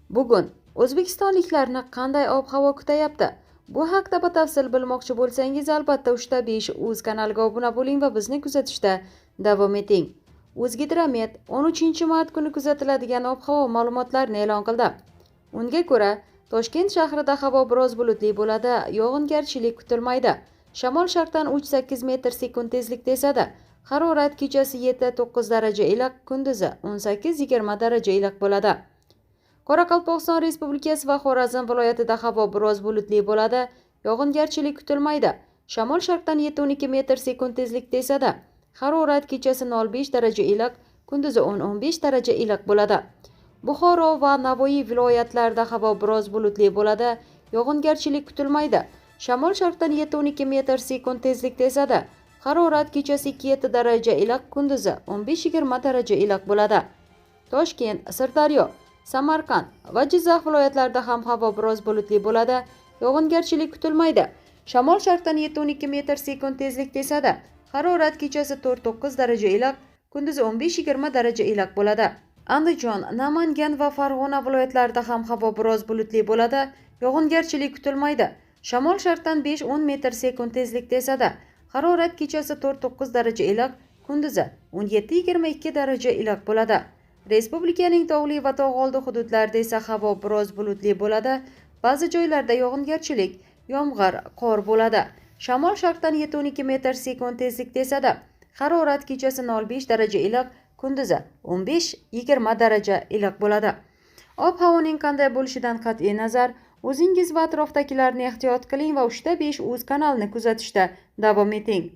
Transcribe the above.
Bugun o'zbekistonliklarni qanday ob-havo kutayapti? Bu haqda batafsil bilmoqchi bo'lsangiz, albatta 3-5 uz kanaliga obuna bo'ling va bizni kuzatishda davom eting. O'zgidromet 13-mart kuni kuzatiladigan ob-havo ma'lumotlarini e'lon qildi. Unga ko'ra, Toshkent shahrida havo biroz bulutli bo'ladi, yog'ingarchilik kutilmaydi. Shamol sharqdan 3-8 metr sekund tezlikda esadi. Harorat kechasi 7-9 daraja iliq, kunduzi 18-20 daraja iliq bo'ladi. Qoraqalpog'iston Respublikasi va Xorazm viloyatida havo biroz bulutli bo'ladi, yog'ingarchilik kutilmaydi. Shamol sharqdan 7-12 metr sekund tezlikda esadi. Harorat kechasi 0,5 daraja iliq, kunduzi 10-15 daraja iliq bo'ladi. Buxoro va Navoiy viloyatlarida havo biroz bulutli bo'ladi, yog'ingarchilik kutilmaydi. Shamol sharqdan 7-12 metr sekund tezlikda esadi. Harorat kechasi 2-7 daraja iliq, kunduzi 15-20 daraja iliq bo'ladi. Toshkent, Sirdaryo, Samarqand va Jizzax viloyatlarida ham havo biroz bulutli bo'ladi, yog'ingarchilik kutilmaydi. Shamol sharqdan 7-12 metr sekund tezlikda esadi. Harorat kechasi 4-9 daraja iliq, kunduzi 15-20 daraja iliq bo'ladi. Andijon, Namangan va Farg'ona viloyatlarida ham havo biroz bulutli bo'ladi, yog'ingarchilik kutilmaydi. Shamol sharqdan 5-10 metr sekund tezlikda esadi. Harorat kechasi 4-9 daraja iliq, kunduzi 17-22 daraja iliq bo'ladi. Respublikaning tog'li va tog'oldi hududlarida esa havo biroz bulutli bo'ladi. Ba'zi joylarda yog'ingarchilik, yomg'ir, qor bo'ladi. Shamol sharqdan 7-12 metr sekund tezlikda esadi. Harorat kechasi 0,5 daraja iliq, kunduzi 15-20 daraja iliq bo'ladi. Ob-havoning qanday bo'lishidan qat'iy nazar, o'zingiz va atrofdagilarni ehtiyot qiling va 3-5 uz kanalini kuzatishda davom eting.